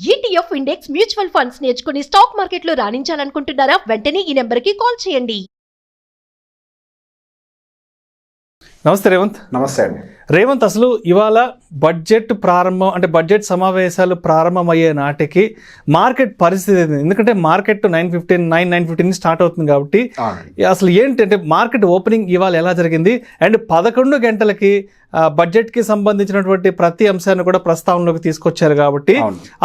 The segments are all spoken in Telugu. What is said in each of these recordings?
ETF ఇండెక్స్ మ్యూచువల్ ఫండ్స్ నేర్చుకుని స్టాక్ మార్కెట్లో రాణించాలనుకుంటున్నారా? వెంటనే ఈ నెంబర్కి కాల్ చేయండి. నమస్తే రేవంత్. నమస్తే అండి రేవంత్, అసలు ఇవాళ బడ్జెట్ ప్రారంభం అంటే బడ్జెట్ సమావేశాలు ప్రారంభమయ్యే నాటికి మార్కెట్ పరిస్థితి ఏంది? ఎందుకంటే మార్కెట్ 9:15 స్టార్ట్ అవుతుంది కాబట్టి అసలు ఏంటి అంటే మార్కెట్ ఓపెనింగ్ ఇవాళ ఎలా జరిగింది అండ్ 11 గంటలకి బడ్జెట్కి సంబంధించినటువంటి ప్రతి అంశాన్ని కూడా ప్రస్తావనలోకి తీసుకొచ్చారు కాబట్టి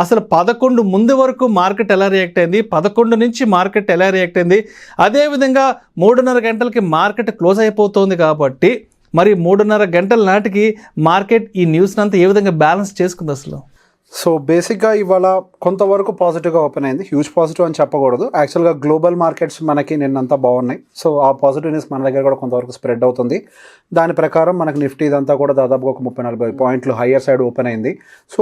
అసలు 11 ముందు వరకు మార్కెట్ ఎలా రియాక్ట్ అయింది, 11 నుంచి మార్కెట్ ఎలా రియాక్ట్ అయింది, అదేవిధంగా 3:30 గంటలకి మార్కెట్ క్లోజ్ అయిపోతుంది కాబట్టి మరి 3:30 గంటల నాటికి మార్కెట్ ఈ న్యూస్ని అంతా ఏ విధంగా బ్యాలెన్స్ చేసుకుంది అసలు? సో బేసిక్గా ఇవాళ కొంతవరకు పాజిటివ్గా ఓపెన్ అయింది. హ్యూజ్ పాజిటివ్ అని చెప్పకూడదు. యాక్చువల్గా గ్లోబల్ మార్కెట్స్ మనకి నిన్నంతా బాగున్నాయి. సో ఆ పాజిటివ్నెస్ మన దగ్గర కూడా కొంతవరకు స్ప్రెడ్ అవుతుంది. దాని ప్రకారం మనకి నిఫ్టీ ఇదంతా కూడా దాదాపుగా ఒక 30-40 పాయింట్లు హయ్యర్ సైడ్ ఓపెన్ అయింది. సో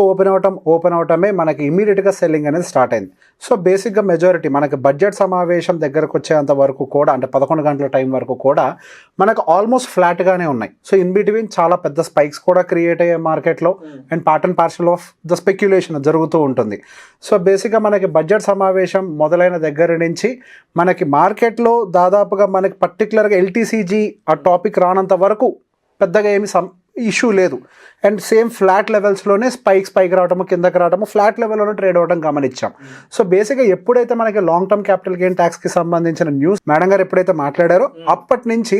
ఓపెన్ అవటమే మనకి ఇమీడియట్గా సెల్లింగ్ అనేది స్టార్ట్ అయింది. సో బేసిక్గా మెజారిటీ మనకి బడ్జెట్ సమావేశం దగ్గరకు వచ్చేంత వరకు కూడా అంటే 11 గంటల టైం వరకు కూడా మనకు ఆల్మోస్ట్ ఫ్లాట్గానే ఉన్నాయి. సో ఇన్ బిట్వీన్ చాలా పెద్ద స్పైక్స్ కూడా క్రియేట్ అయ్యే మార్కెట్లో and part and parcel of the speculation జరుగుతూ ఉంటుంది. సో బేసిక్గా మనకి బడ్జెట్ సమావేశం మొదలైన దగ్గర నుంచి మనకి మార్కెట్లో దాదాపుగా మనకి పర్టికులర్గా ఎల్టీసీజీ ఆ టాపిక్ రానంత వరకు పెద్దగా ఏమి ఇష్యూ లేదు. అండ్ సేమ్ ఫ్లాట్ లెవెల్స్లోనే స్పైక్ రావడము, కిందకి రావడము, ఫ్లాట్ లెవెల్లోనే ట్రేడ్ అవ్వడం గమనించాం. సో బేసిక్గా ఎప్పుడైతే మనకి లాంగ్ టర్మ్ క్యాపిటల్ గెయిన్ ట్యాక్స్కి సంబంధించిన న్యూస్ మేడం గారు ఎప్పుడైతే మాట్లాడారో అప్పటి నుంచి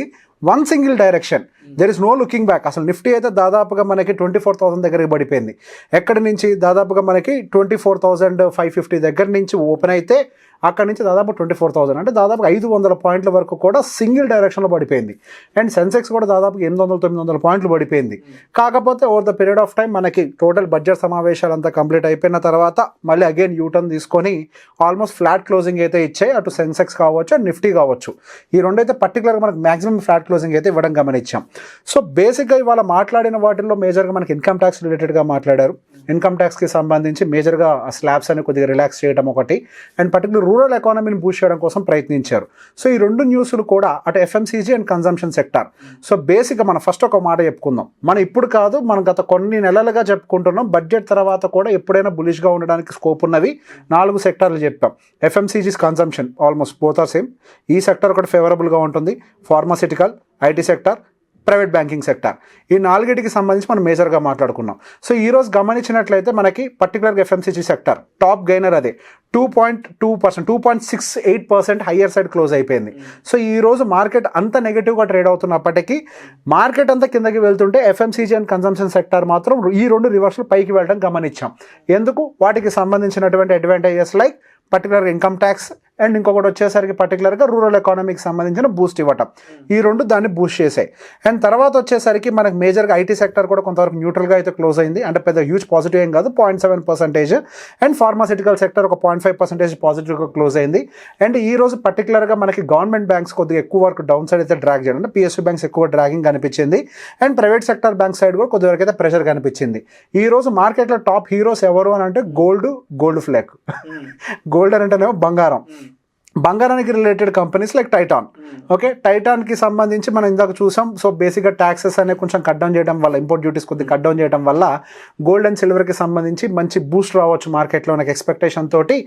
one single direction, there is no looking back. అసలు నిఫ్టీ అయితే దాదాపుగా మనకి 24,000 దగ్గరికి పడిపోయింది. ఎక్కడి నుంచి దాదాపుగా మనకి 24,550 దగ్గర నుంచి ఓపెన్ అయితే అక్కడ నుంచి దాదాపు 24,000 అంటే దాదాపు 500 పాయింట్ల వరకు కూడా సింగిల్ డైరెక్షన్లో పడిపోయింది. అండ్ సెన్సెక్స్ కూడా దాదాపు 800-900 పాయింట్లు పడిపోయింది. కాకపోతే over the period of time మనకి టోటల్ బడ్జెట్ సమావేశాలంతా కంప్లీట్ అయిపోయిన తర్వాత మళ్ళీ అగైన్ యూటర్న్ తీసుకొని ఆల్మోస్ట్ ఫ్లాట్ క్లోజింగ్ అయితే ఇచ్చాయి. అటు సెన్సెక్స్ కావచ్చు అండ్ నిఫ్టీ కావచ్చు, ఈ రెండైతే పర్టికులర్గా మనకి మాక్సిమం ఫ్లాట్ క్లోజింగ్ అయితే ఇవ్వడం గమనించాం. సో బేసిక్గా ఇవాళ మాట్లాడిన వాటిల్లో మేజర్గా మనకి ఇన్కమ్ ట్యాక్స్ రిలేటెడ్గా మాట్లాడారు. ఇన్కమ్ ట్యాక్స్కి సంబంధించి మేజర్గా స్లాబ్స్ అని కొద్దిగా రిలాక్స్ చేయడం ఒకటి, అండ్ పర్టికులర్ రూరల్ ఎకానమీని బూస్ట్ చేయడం కోసం ప్రయత్నించారు. సో ఈ రెండు న్యూస్లు కూడా అటు FMCG and consumption sector. So బేసిక్గా మనం ఫస్ట్ ఒక మాట చెప్పుకుందాం. మనం ఇప్పుడు కాదు, మనం గత కొన్ని నెలలుగా చెప్పుకుంటున్నాం బడ్జెట్ తర్వాత కూడా ఎప్పుడైనా బులిష్గా ఉండడానికి స్కోప్ ఉన్నవి 4 సెక్టార్లు చెప్పాం. FMCGs consumption almost both are same. ఈ సెక్టార్ ఒకటి ఫేవరబుల్గా ఉంటుంది. Pharmaceutical, IT sector, private banking sector, ఈ 4టికి సంబంధించి మనం మేజర్గా మాట్లాడుకున్నాం. సో ఈరోజు గమనించినట్లయితే మనకి పర్టికులర్గా ఎఫ్ఎంసీజీ సెక్టార్ టాప్ గెయినర్ అదే 2.2%, 2.68% హయ్యర్ సైడ్ క్లోజ్ అయిపోయింది. సో ఈరోజు మార్కెట్ అంత నెగిటివ్గా ట్రేడ్ అవుతున్నప్పటికీ మార్కెట్ అంతా కిందకి వెళ్తుంటే ఎఫ్ఎంసీజీ అండ్ కన్జంప్షన్ సెక్టార్ మాత్రం ఈ 2 రివర్స్లు పైకి వెళ్ళడం గమనించాం. ఎందుకు? వాటికి సంబంధించినటువంటి advantages like particular income tax and ఇంకొకటి వచ్చేసరికి పర్టికులర్గా రూరల్ ఎకానమీకి సంబంధించిన బూస్ట్ ఇవ్వటం, ఈ 2 దాన్ని బూస్ట్ చేసాయి. అండ్ తర్వాత వచ్చేసరికి మనకు మేజర్గా ఐటీ సెక్టర్ కూడా కొంతవరకు న్యూట్రల్గా అయితే క్లోజ్ అయింది. అంటే పెద్ద హ్యూజ్ పాజిటివ్ ఏం కాదు, 0.7%. అండ్ ఫార్మాసిటికల్ సెక్టర్ ఒక 0.5% పాజిటివ్గా క్లోజ్ అయింది. అండ్ ఈ రోజు పర్టికులర్గా మనకి గవర్నమెంట్ బ్యాంక్స్ కొద్దిగా ఎక్కువ వరకు డౌన్ సైడ్ అయితే డ్రాగ్ చేయడం, అంటే పిఎస్యూ బ్యాంక్స్ ఎక్కువ డ్రాగింగ్ కనిపించింది. And private sector bank side కూడా కొద్ది వరకు అయితే ప్రెషర్ కనిపించింది. ఈ రోజు మార్కెట్లో టాప్ హీరోస్ ఎవరు అని అంటే గోల్డ్ ఫ్లాగ్. గోల్డ్ అంటేనేమో బంగారానికి related companies like Titan. Okay, టైటాన్కి సంబంధించి మనం ఇందాక చూసాం. సో బేసిక్గా ట్యాక్సెస్ అనేవి కొంచెం కట్ డౌన్ చేయడం వల్ల, ఇంపోర్ట్ డ్యూటీస్ కొద్దిగా కట్ డౌన్ చేయడం వల్ల గోల్డ్ అండ్ సిల్వర్కి సంబంధించి మంచి బూస్ట్ రావచ్చు మార్కెట్లో నాకు ఎక్స్పెక్టేషన్ తోటి.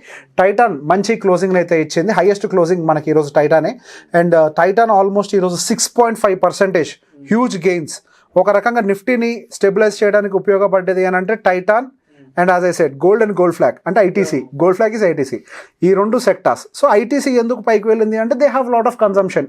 టైటాన్ మంచి క్లోజింగ్ అయితే ఇచ్చింది, హైయెస్ట్ క్లోజింగ్ మనకి ఈరోజు టైటానే. అండ్ టైటాన్ ఆల్మోస్ట్ ఈరోజు 6.5% హ్యూజ్ గెయిన్స్. ఒక రకంగా నిఫ్టీని స్టెబిలైజ్ చేయడానికి ఉపయోగపడ్డది అని అంటే Titan and as I said gold and gold flag అంటే ITC. Gold flag is ITC, ఈ 2 సెక్టార్స్. సో ఐటీసీ ఎందుకు పైకి వెళ్ళింది అంటే they have lot of consumption.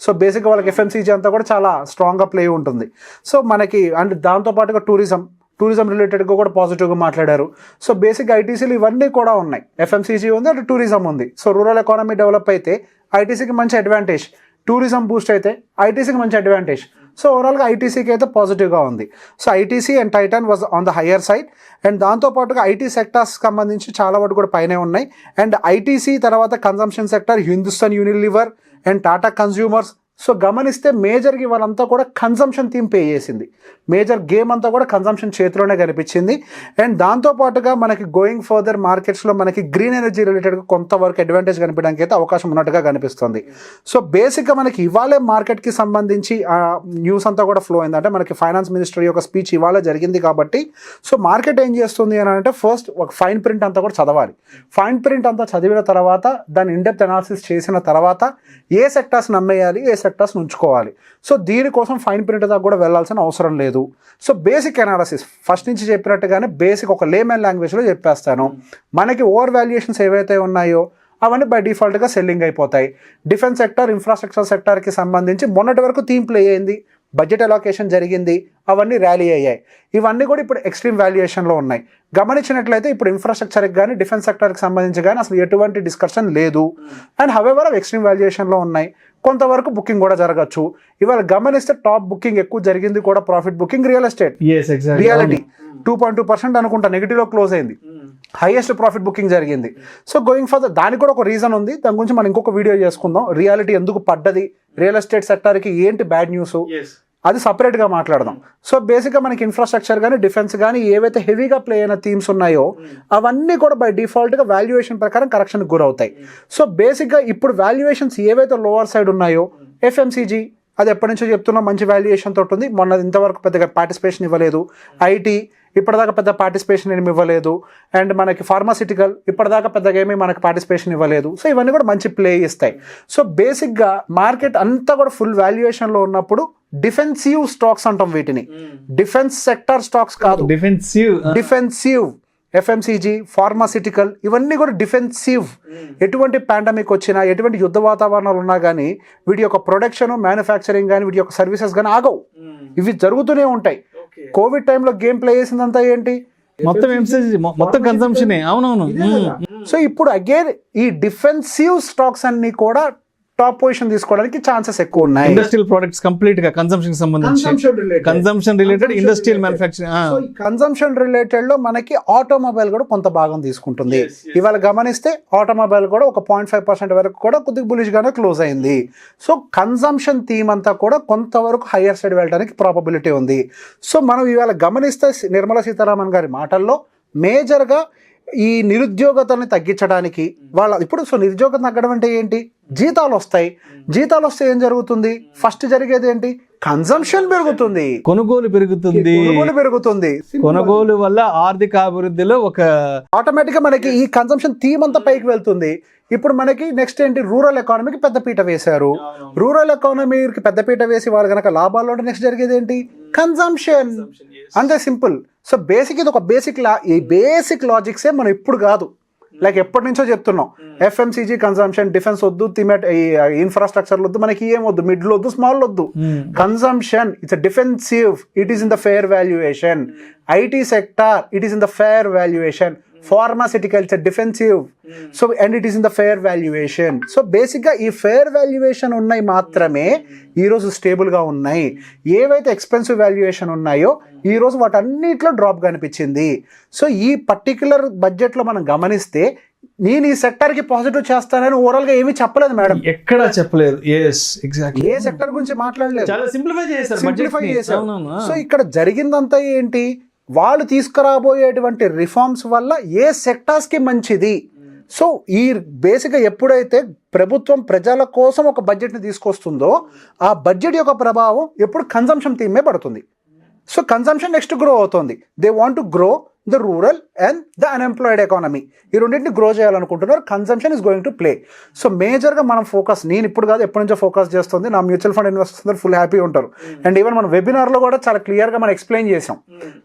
So బేసిక్గా వాళ్ళకి ఎఫ్ఎంసీజీ అంతా కూడా చాలా స్ట్రాంగ్గా ప్లే ఉంటుంది. సో మనకి అండ్ దాంతోపాటుగా టూరిజం రిలేటెడ్గా కూడా పాజిటివ్గా మాట్లాడారు. సో బేసిక్గా ఐటీసీలు ఇవన్నీ కూడా ఉన్నాయి. ఎఫ్ఎంసీజీ ఉంది, అటు టూరిజం ఉంది. సో రూరల్ ఎకానమీ డెవలప్ అయితే ఐటీసీకి మంచి అడ్వాంటేజ్, టూరిజం బూస్ట్ అయితే ఐటీసీకి మంచి అడ్వాంటేజ్. సో ఓవరాల్గా ఐటీసీకి అయితే పాజిటివ్గా ఉంది. So ITC and Titan was on the higher side. And దాంతోపాటుగా ఐటీ సెక్టార్స్కి సంబంధించి చాలా వాటి కూడా పైనే ఉన్నాయి. అండ్ ఐటీసీ తర్వాత consumption sector Hindustan Unilever and Tata consumers, so గమనిస్తే మేజర్కి వాళ్ళంతా కూడా కన్జంప్షన్ థీమ్ పే చేసింది. మేజర్ గేమ్ అంతా కూడా కన్జంప్షన్ చేతిలోనే కనిపించింది. అండ్ దాంతోపాటుగా మనకి గోయింగ్ ఫర్దర్ మార్కెట్స్లో మనకి గ్రీన్ ఎనర్జీ రిలేటెడ్గా కొంతవరకు అడ్వాంటేజ్ కనిపించడానికి అయితే అవకాశం ఉన్నట్టుగా కనిపిస్తుంది. సో బేసిక్గా మనకి ఇవాళే మార్కెట్కి సంబంధించి న్యూస్ అంతా కూడా ఫ్లో అయింది. అంటే మనకి ఫైనాన్స్ మినిస్టర్ యొక్క స్పీచ్ ఇవాళ జరిగింది కాబట్టి సో మార్కెట్ ఏం చేస్తుంది అని అంటే ఫస్ట్ ఒక ఫైన్ ప్రింట్ అంతా కూడా చదవాలి. ఫైన్ ప్రింట్ అంతా చదివిన తర్వాత దాని ఇన్డెప్త్ అనాలిసిస్ చేసిన తర్వాత ఏ సెక్టార్స్ నమ్మేయాలి, ఏ సెక్టార్స్ ఉంచుకోవాలి. సో దీనికోసం ఫైన్ ప్రింట్ దాకా కూడా వెళ్ళాల్సిన అవసరం లేదు. సో బేసిక్ అనాలిసిస్ ఫస్ట్ నుంచి చెప్పినట్టుగానే బేసిక్ ఒక లేమన్ లాంగ్వేజ్లో చెప్పేస్తాను. మనకి ఓవర్ వాల్యుయేషన్స్ ఏవైతే ఉన్నాయో అవన్నీ బై డిఫాల్ట్గా సెల్లింగ్ అయిపోతాయి. డిఫెన్స్ సెక్టార్, ఇన్ఫ్రాస్ట్రక్చర్ సెక్టార్కి సంబంధించి మొన్నటి వరకు థీమ్ ప్లే అయింది, బడ్జెట్ అలొకేషన్ జరిగింది, అవన్నీ ర్యాలీ అయ్యాయి. ఇవన్నీ కూడా ఇప్పుడు ఎక్స్ట్రీమ్ వాల్యుయేషన్లో ఉన్నాయి. గమనించినట్లయితే ఇప్పుడు ఇన్ఫ్రాస్ట్రక్చర్కి కానీ డిఫెన్స్ సెక్టార్కి సంబంధించి కానీ అసలు ఎటువంటి డిస్కషన్ లేదు. అండ్ హవెవర్ అవి ఎక్స్ట్రీమ్ వాల్యుయేషన్లో ఉన్నాయి. కొంతవరకు బుకింగ్ కూడా జరగచ్చు. ఇవాళ గమనిస్తే టాప్ బుకింగ్ ఎక్కువ జరిగింది కూడా profit booking real estate, reality 2.2% అనుకుంటా నెగిటివ్లో క్లోజ్ అయింది. హైయెస్ట్ ప్రాఫిట్ బుకింగ్ జరిగింది. సో గోయింగ్ ఫర్ దానికి కూడా ఒక రీజన్ ఉంది. దాని గురించి మనం ఇంకొక వీడియో చేసుకుందాం. రియాలిటీ ఎందుకు పడ్డది, రియల్ ఎస్టేట్ సెక్టార్కి ఏంటి బ్యాడ్ న్యూస్, అది సపరేట్గా మాట్లాడదాం. సో బేసిక్గా మనకి ఇన్ఫ్రాస్ట్రక్చర్ కానీ డిఫెన్స్ కానీ ఏవైతే హెవీగా ప్లే అయిన థీమ్స్ ఉన్నాయో అవన్నీ కూడా బై డిఫాల్ట్గా వాల్యుయేషన్ ప్రకారం కరెక్షన్కి గురవుతాయి. సో బేసిక్గా ఇప్పుడు వాల్యుయేషన్స్ ఏవైతే లోవర్ సైడ్ ఉన్నాయో ఎఫ్ఎంసీజీ అది ఎప్పటి నుంచో చెప్తున్నా మంచి వాల్యుయేషన్ తోటి ఉంది. మొన్న ఇంతవరకు పెద్దగా పార్టిసిపేషన్ ఇవ్వలేదు. ఐటీ ఇప్పటిదాకా పెద్ద పార్టిసిపేషన్ ఏమి ఇవ్వలేదు. అండ్ మనకి ఫార్మాసిటికల్ ఇప్పటిదాకా పెద్దగా ఏమీ మనకి పార్టిసిపేషన్ ఇవ్వలేదు. సో ఇవన్నీ కూడా మంచి ప్లే ఇస్తాయి. సో బేసిక్గా మార్కెట్ అంతా కూడా ఫుల్ వాల్యుయేషన్లో ఉన్నప్పుడు డిఫెన్సివ్ స్టాక్స్ అంటాం వీటిని. డిఫెన్స్ సెక్టార్ స్టాక్స్ కాదు, డిఫెన్సివ్ ఎఫ్ఎంసీజీ, ఫార్మాసిటికల్ ఇవన్నీ కూడా డిఫెన్సివ్. ఎటువంటి పాండమిక్ వచ్చినా, ఎటువంటి యుద్ధ వాతావరణాలు ఉన్నా కానీ వీటి యొక్క ప్రొడక్షన్, మ్యానుఫ్యాక్చరింగ్ కానీ వీటి యొక్క సర్వీసెస్ కానీ ఆగవు. ఇవి జరుగుతూనే ఉంటాయి. కోవిడ్ టైంలో గేమ్ ప్లే చేసిందంతా ఏంటి, మొత్తం కన్సంప్షనే. అవునవును. సో ఇప్పుడు అగైన్ ఈ డిఫెన్సివ్ స్టాక్స్ అన్ని కూడా టాప్ పొజిషన్ తీసుకోవడానికి ఛాన్సెస్ ఎక్కువ ఉన్నాయి. ఇండస్ట్రియల్ ప్రొడక్ట్స్ కంప్లీట్ గా కన్సంప్షన్ సంబంధించి, consumption related industrial manufacturing, consumption related లో మనకి ఆటోమొబైల్ కూడా కొంత భాగం తీసుకుంటుంది. ఇవాళ గమనిస్తే ఆటోమొబైల్ కూడా ఒక 0.5% వరకు కూడా కొద్దిగా బులిష్ గానే క్లోజ్ అయింది. సో కన్సంప్షన్ థీమ్ అంతా కూడా కొంతవరకు హయ్యర్ సైడ్ వెళ్ళడానికి ప్రాబబిలిటీ ఉంది. సో మనం ఇవాళ గమనిస్తే నిర్మలా సీతారామన్ గారి మాటల్లో మేజర్గా ఈ నిరుద్యోగతని తగ్గించడానికి ఇప్పుడు సో నిరుద్యోగత తగ్గడం అంటే ఏంటి, జీతాలు వస్తాయి. జీతాలు వస్తే ఏం జరుగుతుంది, ఫస్ట్ జరిగేది ఏంటి, కన్సంప్షన్ పెరుగుతుంది, కొనుగోలు పెరుగుతుంది. కొనుగోలు వల్ల ఆర్థిక అభివృద్ధిలో ఒక ఆటోమేటిక్గా మనకి ఈ కన్సంప్షన్ థీమ్ అంతా పైకి వెళ్తుంది. ఇప్పుడు మనకి నెక్స్ట్ ఏంటి, రూరల్ ఎకానమీకి పెద్దపీట వేశారు. రూరల్ ఎకానమీకి పెద్దపీట వేసి వాళ్ళు కనుక లాభాల్లో ఉంటే నెక్స్ట్ జరిగేది ఏంటి, కన్సంప్షన్. అంతే సింపుల్. సో బేసిక్ ఇది ఒక ఈ బేసిక్ లాజిక్సే మనం ఇప్పుడు కాదు, లైక్ ఎప్పటి నుంచో చెప్తున్నాం. ఎఫ్ఎంసీజీ కన్సంప్షన్, డిఫెన్స్ వద్దు, ఇన్ఫ్రాస్ట్రక్చర్ వద్దు, మనకి ఏం వద్దు, మిడిల్ వద్దు, స్మాల్ వద్దు. Consumption it's defensive, it is in the fair valuation. IT sector it is in the fair valuation. Pharmaceutical, it's a defensive. So and it is in the fair valuation. So basically ఈ ఫేర్ వాల్యుయేషన్ ఉన్నాయి మాత్రమే ఈరోజు స్టేబుల్గా ఉన్నాయి. ఏవైతే ఎక్స్పెన్సివ్ వాల్యుయేషన్ ఉన్నాయో ఈరోజు వాటన్నిటిలో డ్రాప్ కనిపించింది. సో ఈ పర్టికులర్ బడ్జెట్లో మనం గమనిస్తే నేను ఈ సెక్టార్కి పాజిటివ్ చేస్తానని ఓవరాల్గా ఏమీ చెప్పలేదు మేడం, ఎక్కడ చెప్పలేదు. ఏ సెక్టర్ గురించి మాట్లాడలేదు, సింప్లిఫై చేశారు. సో ఇక్కడ జరిగిందంతా ఏంటి, వాళ్ళు తీసుకురాబోయేటువంటి రిఫార్మ్స్ వల్ల ఏ సెక్టార్స్కి మంచిది. సో ఈ బేసిక్గా ఎప్పుడైతే ప్రభుత్వం ప్రజల కోసం ఒక బడ్జెట్ని తీసుకొస్తుందో ఆ బడ్జెట్ యొక్క ప్రభావం ఎప్పుడు కన్సంప్షన్ థీమే పడుతుంది. సో కన్సంప్షన్ నెక్స్ట్ గ్రో అవుతుంది. They want to grow the rural and the unemployed economy. ఈ రెండింటిని గ్రో చేయాలనుకుంటున్నారు. Consumption is going to play. So మేజర్గా మనం ఫోకస్, నేను ఇప్పుడు కాదు ఎప్పటి నుంచో ఫోకస్ చేస్తుంది, నా మ్యూచువల్ ఫండ్ ఇన్వెస్టర్స్ అందరూ ఫుల్ హ్యాపీ ఉంటారు. అండ్ ఈవెన్ మనం వెబినార్లో కూడా చాలా క్లియర్గా మనం ఎక్స్ప్లెయిన్ చేసాం.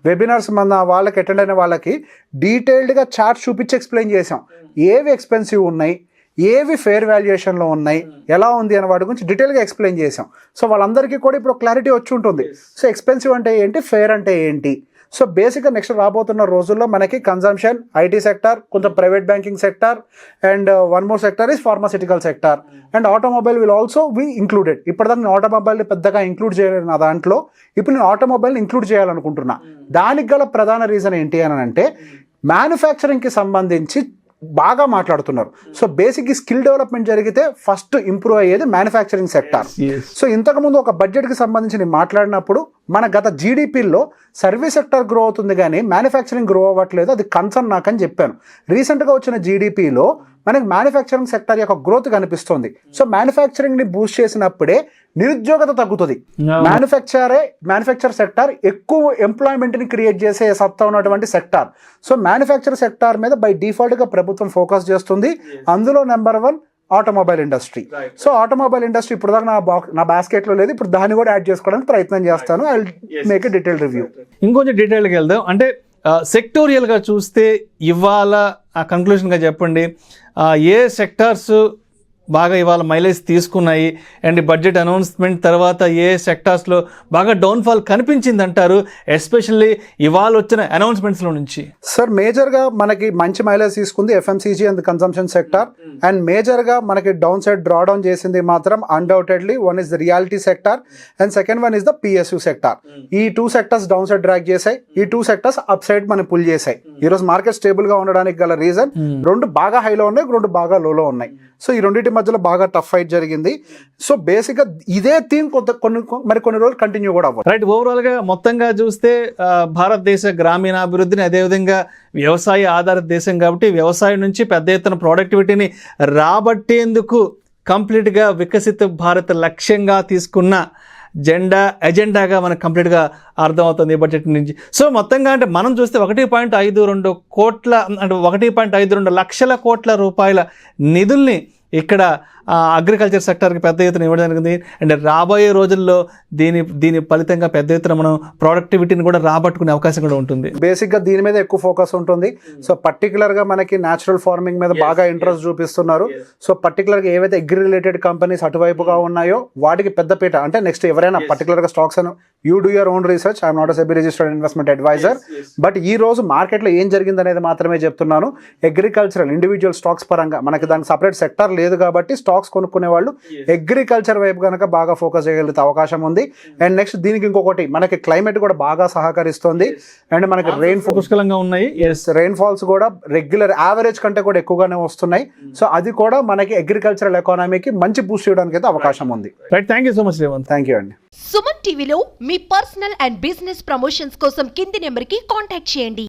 వెబినార్స్ మన వాళ్ళకి అటెండ్ అయిన వాళ్ళకి డీటెయిల్డ్గా చార్ట్ చూపించి ఎక్స్ప్లెయిన్ చేసాం. ఏవి ఎక్స్పెన్సివ్ ఉన్నాయి, ఏవి ఫేర్ వాల్యుయేషన్లో ఉన్నాయి, ఎలా ఉంది అనే వాటి గురించి డీటెయిల్గా ఎక్స్ప్లెయిన్ చేసాం. సో వాళ్ళందరికీ కూడా ఇప్పుడు క్లారిటీ వచ్చి ఉంటుంది. సో ఎక్స్పెన్సివ్ అంటే ఏంటి, ఫేర్ అంటే ఏంటి. సో బేసిక్గా నెక్స్ట్ రాబోతున్న రోజుల్లో మనకి కన్సంప్షన్, ఐటీ సెక్టార్, కొంచెం private banking sector, and one more sector is pharmaceutical sector, and automobile will also be included. ఇప్పటిదాకా నేను ఆటోమొబైల్ని పెద్దగా ఇంక్లూడ్ చేయలేదు నా దాంట్లో, ఇప్పుడు నేను ఆటోమొబైల్ని ఇంక్లూడ్ చేయాలనుకుంటున్నా. దానికి గల ప్రధాన రీజన్ ఏంటి అని అంటే మ్యానుఫ్యాక్చరింగ్కి సంబంధించి బాగా మాట్లాడుతున్నారు. సో బేసిక్ స్కిల్ డెవలప్మెంట్ జరిగితే ఫస్ట్ ఇంప్రూవ్ అయ్యేది మ్యానుఫ్యాక్చరింగ్ సెక్టార్. సో ఇంతకుముందు ఒక బడ్జెట్కి సంబంధించి నేను మాట్లాడినప్పుడు మన గత జీడిపిలో సర్వీస్ సెక్టర్ గ్రో అవుతుంది కానీ మ్యానుఫ్యాక్చరింగ్ గ్రో అవ్వట్లేదు, అది కన్సర్న్ నాకని చెప్పాను. రీసెంట్గా వచ్చిన జీడిపిలో మనకి మ్యానుఫ్యాక్చరింగ్ సెక్టర్ యొక్క గ్రోత్ కనిపిస్తుంది. సో మ్యానుఫ్యాక్చరింగ్ని బూస్ట్ చేసినప్పుడే నిరుద్యోగత తగ్గుతుంది. మ్యానుఫ్యాక్చర్ సెక్టార్ ఎక్కువ ఎంప్లాయ్మెంట్ని క్రియేట్ చేసే సత్తా ఉన్నటువంటి సెక్టార్. సో మ్యానుఫ్యాక్చర్ సెక్టార్ మీద బై డిఫాల్ట్గా ప్రభుత్వం ఫోకస్ చేస్తుంది. అందులో number 1 automobile industry. So automobile industry ఇప్పుడు దాకా నా బాస్కెట్లో లేదు, ఇప్పుడు దాన్ని కూడా యాడ్ చేసుకోవడానికి ప్రయత్నం చేస్తాను. I will make a detail review. ఇంకొంచెం డీటెయిల్గా వెళ్దాం. అంటే సెక్టోరియల్గా చూస్తే ఇవాళ కన్క్లూషన్గా చెప్పండి, ఏ సెక్టార్స్ బాగా ఇవాళ మైలేజ్ తీసుకున్నాయి అండ్ బడ్జెట్ అనౌన్స్మెంట్ తర్వాత ఏ సెక్టార్స్లో బాగా డౌన్ఫాల్ కనిపించింది అంటారు, ఎస్పెషల్లీ ఇవాళ వచ్చిన అనౌన్స్మెంట్స్లో నుంచి? సార్ మేజర్గా మనకి మంచి మైలేజ్ తీసుకుంది FMCG and consumption sector. And మేజర్గా మనకి డౌన్ సైడ్ డ్రా డౌన్ చేసింది మాత్రం undoubtedly one is the reality sector and second one is the PSU sector. ఈ 2 సెక్టర్స్ డౌన్ సైడ్ డ్రాక్ చేశాయి, ఈ 2 సెక్టర్స్ అప్ సైడ్ మనం పుల్ చేశాయి. ఈరోజు మార్కెట్ స్టేబుల్గా ఉండడానికి గల రీజన్ 2 బాగా హైలో ఉన్నాయి, 2 బాగా లోలో ఉన్నాయి. సో ఈ రెండింటి మధ్యలో బాగా టఫ్ ఫైట్ జరిగింది. సో బేసిక్గా ఇదే థీమ్ కొన్ని రోజులు కంటిన్యూ కూడా అవ్వదు. రైట్, ఓవరాల్గా మొత్తంగా చూస్తే భారతదేశ గ్రామీణాభివృద్ధిని, అదేవిధంగా వ్యవసాయ ఆధారిత దేశం కాబట్టి వ్యవసాయం నుంచి పెద్ద ఎత్తున ప్రొడక్టివిటీని రాబట్టేందుకు కంప్లీట్గా వికసిత భారత్ లక్ష్యంగా తీసుకున్న ఎజెండాగా మనకు కంప్లీట్గా అర్థమవుతుంది ఈ బడ్జెట్ నుంచి. సో మొత్తంగా అంటే మనం చూస్తే 1.52 కోట్ల అంటే 1.52 లక్షల కోట్ల రూపాయల నిధుల్ని ఇక్కడ అగ్రికల్చర్ సెక్టర్కి పెద్ద ఎత్తున ఇవ్వడం జరిగింది. అండ్ రాబోయే రోజుల్లో దీని ఫలితంగా పెద్ద ఎత్తున మనం ప్రొడక్టివిటీని కూడా రాబట్టుకునే అవకాశం కూడా ఉంటుంది. బేసిక్గా దీని మీద ఎక్కువ ఫోకస్ ఉంటుంది. సో పర్టికులర్గా మనకి న్యాచురల్ ఫార్మింగ్ మీద బాగా ఇంట్రెస్ట్ చూపిస్తున్నారు. సో పర్టికులర్గా ఏవైతే అగ్రి రిలేటెడ్ కంపెనీస్ అటువైపుగా ఉన్నాయో వాటికి పెద్దపీట. అంటే నెక్స్ట్ ఎవరైనా పర్టికులర్గా స్టాక్స్ అని you do your own research, I'm not SEBI registered investment advisor. But ఈ రోజు మార్కెట్లో ఏం జరిగింది అనేది మాత్రమే చెప్తున్నాను. అగ్రికల్చరల్ ఇండివిజువల్ స్టాక్స్ పరంగా మనకి దానికి సపరేట్ సెక్టర్ లేదు కాబట్టి స్టాక్స్ కొనుక్కునే వాళ్ళు అగ్రికల్చర్ వైపు కనుక బాగా ఫోకస్ చేయగలిగితే అవకాశం ఉంది. అండ్ నెక్స్ట్ దీనికి ఇంకొకటి మనకి క్లైమేట్ కూడా బాగా సహకరిస్తుంది. అండ్ మనకి పుష్కలంగా ఉన్నాయి, రెయిన్ ఫాల్స్ కూడా రెగ్యులర్ యావరేజ్ కంటే కూడా ఎక్కువగానే వస్తున్నాయి. సో అది కూడా మనకి అగ్రికల్చరల్ ఎకానమీకి మంచి బూస్ట్ చేయడానికి అయితే అవకాశం ఉంది. Right, thank you so much Revanth. Thank you అండి. సుమన్ టీవీలో మీ పర్సనల్ అండ్ బిజినెస్ ప్రమోషన్స్ కోసం కింది నెంబర్కి కాంటాక్ట్ చేయండి.